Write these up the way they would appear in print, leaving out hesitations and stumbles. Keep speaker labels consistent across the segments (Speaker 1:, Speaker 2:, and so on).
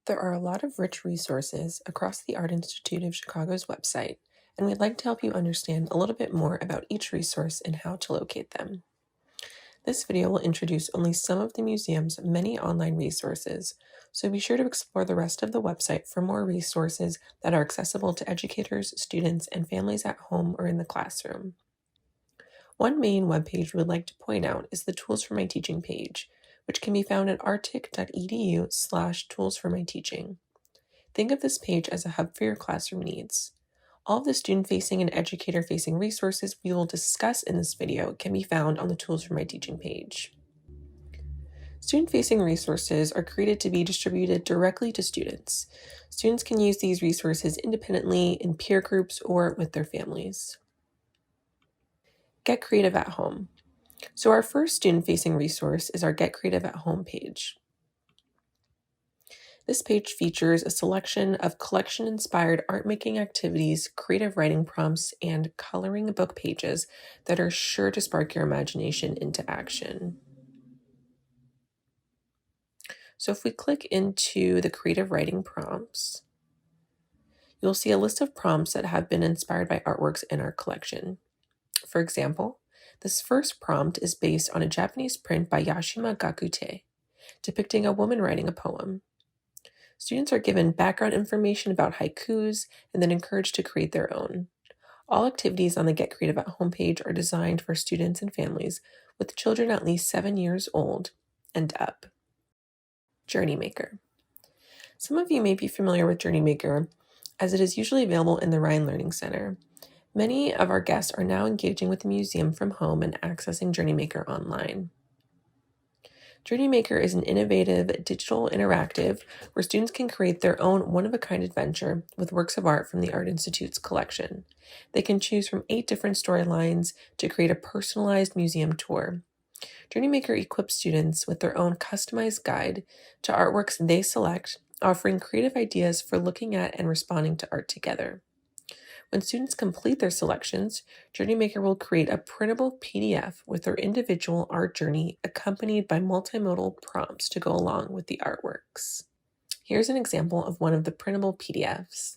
Speaker 1: There are a lot of rich resources across the Art Institute of Chicago's website, and we'd like to help you understand a little bit more about each resource and how to locate them. This video will introduce only some of the museum's many online resources, so be sure to explore the rest of the website for more resources that are accessible to educators, students, and families at home or in the classroom. One main webpage we would like to point out is the Tools for My Teaching page, which can be found at artic.edu/toolsformyteaching. Think of this page as a hub for your classroom needs. All of the student-facing and educator-facing resources we will discuss in this video can be found on the Tools for My Teaching page. Student-facing resources are created to be distributed directly to students. Students can use these resources independently in peer groups or with their families. Get Creative at Home. So our first student-facing resource is our Get Creative at Home page. This page features a selection of collection-inspired art-making activities, creative writing prompts, and coloring book pages that are sure to spark your imagination into action. So if we click into the creative writing prompts, you'll see a list of prompts that have been inspired by artworks in our collection. For example, this first prompt is based on a Japanese print by Yashima Gakute, depicting a woman writing a poem. Students are given background information about haikus and then encouraged to create their own. All activities on the Get Creative at Home page are designed for students and families with children at least 7 years old and up. Journey Maker. Some of you may be familiar with Journey Maker, as it is usually available in the Ryan Learning Center. Many of our guests are now engaging with the museum from home and accessing Journey Maker online. Journey Maker is an innovative digital interactive where students can create their own one-of-a-kind adventure with works of art from the Art Institute's collection. They can choose from 8 different storylines to create a personalized museum tour. Journey Maker equips students with their own customized guide to artworks they select, offering creative ideas for looking at and responding to art together. When students complete their selections, Journey Maker will create a printable PDF with their individual art journey accompanied by multimodal prompts to go along with the artworks. Here's an example of one of the printable PDFs.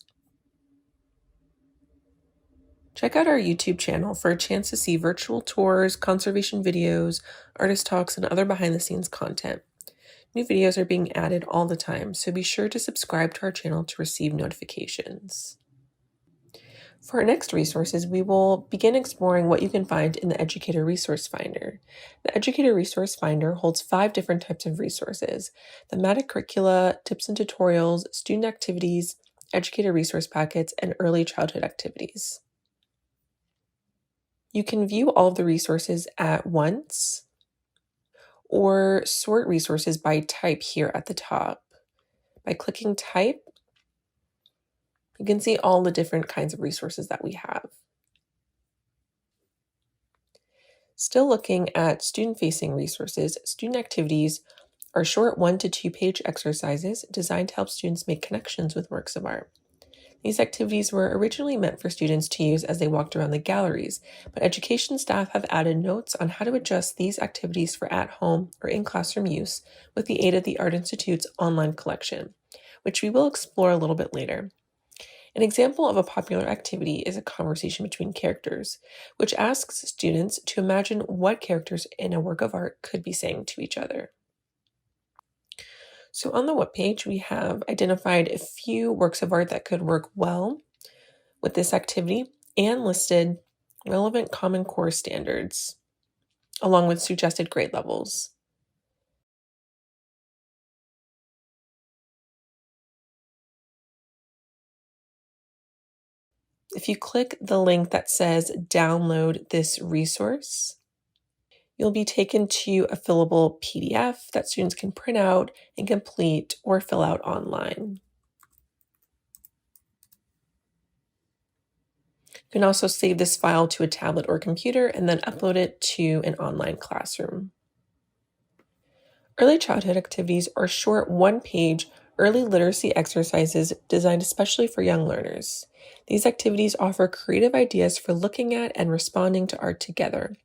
Speaker 1: Check out our YouTube channel for a chance to see virtual tours, conservation videos, artist talks, and other behind-the-scenes content. New videos are being added all the time, so be sure to subscribe to our channel to receive notifications. For our next resources, we will begin exploring what you can find in the Educator Resource Finder. The Educator Resource Finder holds 5 different types of resources: thematic curricula, tips and tutorials, student activities, educator resource packets, and early childhood activities. You can view all of the resources at once or sort resources by type here at the top. By clicking Type, you can see all the different kinds of resources that we have. Still looking at student-facing resources, student activities are short 1 to 2 page exercises designed to help students make connections with works of art. These activities were originally meant for students to use as they walked around the galleries, but education staff have added notes on how to adjust these activities for at-home or in-classroom use with the aid of the Art Institute's online collection, which we will explore a little bit later. An example of a popular activity is a conversation between characters, which asks students to imagine what characters in a work of art could be saying to each other. So on the webpage, we have identified a few works of art that could work well with this activity and listed relevant Common Core standards, along with suggested grade levels. If you click the link that says download this resource, you'll be taken to a fillable PDF that students can print out and complete or fill out online. You can also save this file to a tablet or computer and then upload it to an online classroom. Early childhood activities are short 1-page early literacy exercises designed especially for young learners. These activities offer creative ideas for looking at and responding to art together,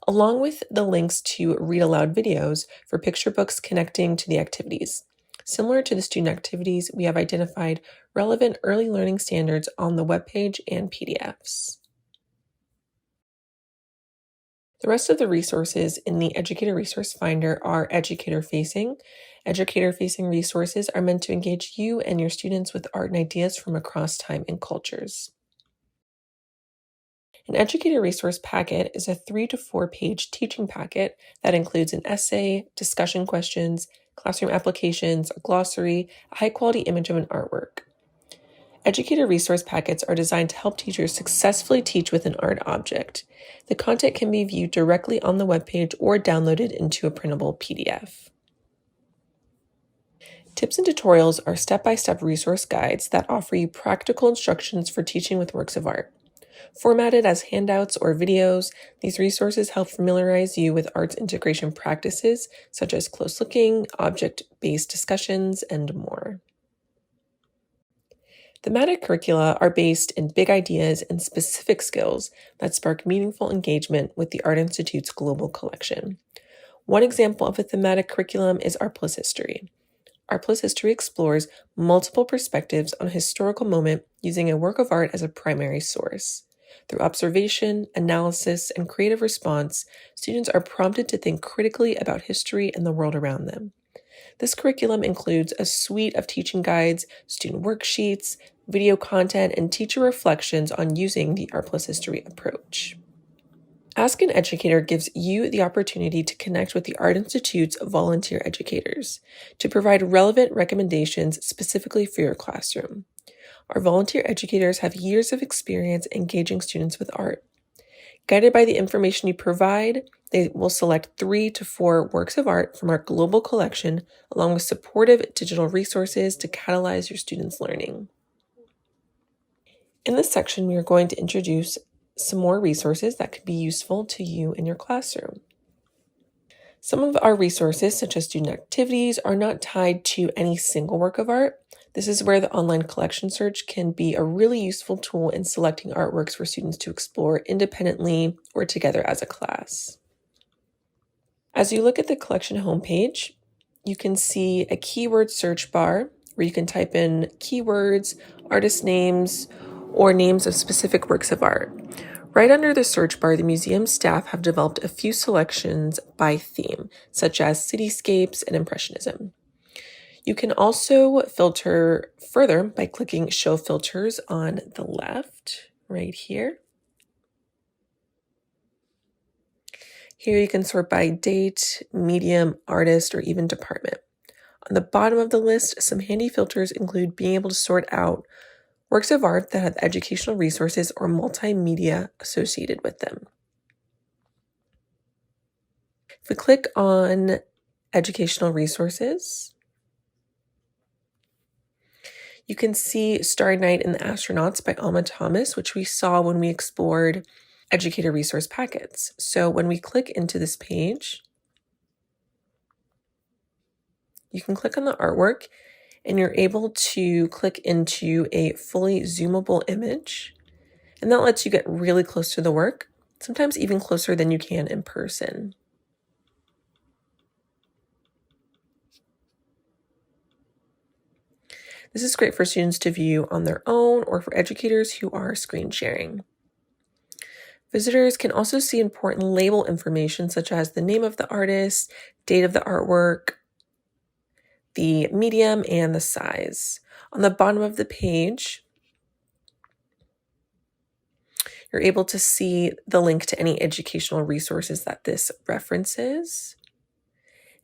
Speaker 1: along with the links to read aloud videos for picture books connecting to the activities. Similar to the student activities, we have identified relevant early learning standards on the webpage and PDFs. The rest of the resources in the Educator Resource Finder are educator-facing. Educator-facing resources are meant to engage you and your students with art and ideas from across time and cultures. An Educator Resource Packet is a 3 to 4 page teaching packet that includes an essay, discussion questions, classroom applications, a glossary, a high-quality image of an artwork. Educator Resource Packets are designed to help teachers successfully teach with an art object. The content can be viewed directly on the webpage or downloaded into a printable PDF. Tips and tutorials are step-by-step resource guides that offer you practical instructions for teaching with works of art. Formatted as handouts or videos, these resources help familiarize you with arts integration practices such as close looking, object-based discussions, and more. Thematic curricula are based in big ideas and specific skills that spark meaningful engagement with the Art Institute's global collection. One example of a thematic curriculum is Art Plus History. Art Plus History explores multiple perspectives on a historical moment using a work of art as a primary source. Through observation, analysis, and creative response, students are prompted to think critically about history and the world around them. This curriculum includes a suite of teaching guides, student worksheets, video content, and teacher reflections on using the Art Plus History approach. Ask an Educator gives you the opportunity to connect with the Art Institute's volunteer educators to provide relevant recommendations specifically for your classroom. Our volunteer educators have years of experience engaging students with art. Guided by the information you provide, they will select 3 to 4 works of art from our global collection, along with supportive digital resources to catalyze your students' learning. In this section, we are going to introduce some more resources that could be useful to you in your classroom. Some of our resources, such as student activities, are not tied to any single work of art. This is where the online collection search can be a really useful tool in selecting artworks for students to explore independently or together as a class. As you look at the collection homepage, you can see a keyword search bar where you can type in keywords, artist names, or names of specific works of art. Right under the search bar, the museum staff have developed a few selections by theme, such as cityscapes and impressionism. You can also filter further by clicking Show Filters on the left, right here. Here you can sort by date, medium, artist, or even department. On the bottom of the list, some handy filters include being able to sort out works of art that have educational resources or multimedia associated with them. If we click on educational resources, you can see Starry Night and the Astronauts by Alma Thomas, which we saw when we explored Educator Resource Packets. So when we click into this page, you can click on the artwork and you're able to click into a fully zoomable image. And that lets you get really close to the work, sometimes even closer than you can in person. This is great for students to view on their own or for educators who are screen sharing. Visitors can also see important label information such as the name of the artist, date of the artwork, the medium, and the size. On the bottom of the page, you're able to see the link to any educational resources that this references.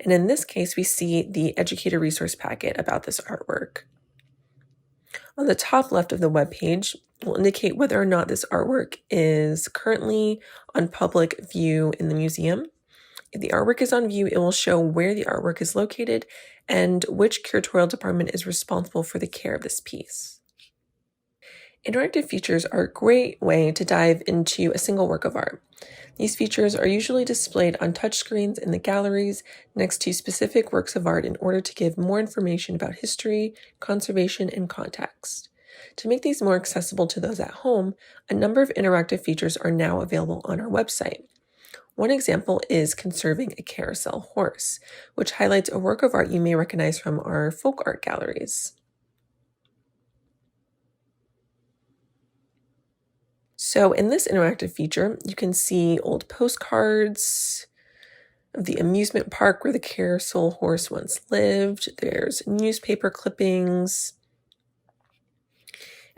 Speaker 1: And in this case, we see the Educator Resource Packet about this artwork. On the top left of the web page will indicate whether or not this artwork is currently on public view in the museum. If the artwork is on view, it will show where the artwork is located and which curatorial department is responsible for the care of this piece. Interactive features are a great way to dive into a single work of art. These features are usually displayed on touchscreens in the galleries next to specific works of art in order to give more information about history, conservation, and context. To make these more accessible to those at home, a number of interactive features are now available on our website. One example is Conserving a Carousel Horse, which highlights a work of art you may recognize from our folk art galleries. So in this interactive feature, you can see old postcards of the amusement park where the carousel horse once lived. There's newspaper clippings.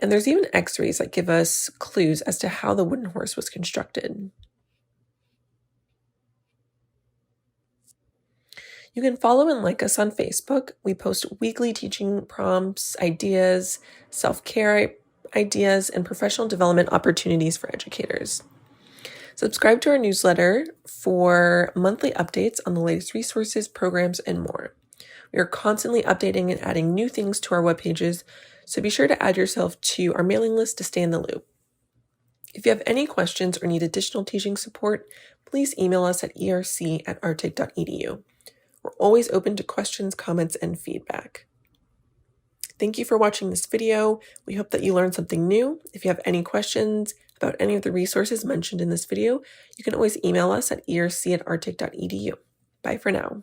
Speaker 1: And there's even x-rays that give us clues as to how the wooden horse was constructed. You can follow and like us on Facebook. We post weekly teaching prompts, ideas, self-care ideas, and professional development opportunities for educators. Subscribe to our newsletter for monthly updates on the latest resources, programs, and more. We are constantly updating and adding new things to our web pages, so be sure to add yourself to our mailing list to stay in the loop. If you have any questions or need additional teaching support, please email us at erc@artig.edu. We're always open to questions, comments, and feedback. Thank you for watching this video. We hope that you learned something new. If you have any questions about any of the resources mentioned in this video, you can always email us at erc@artig.edu. Bye for now.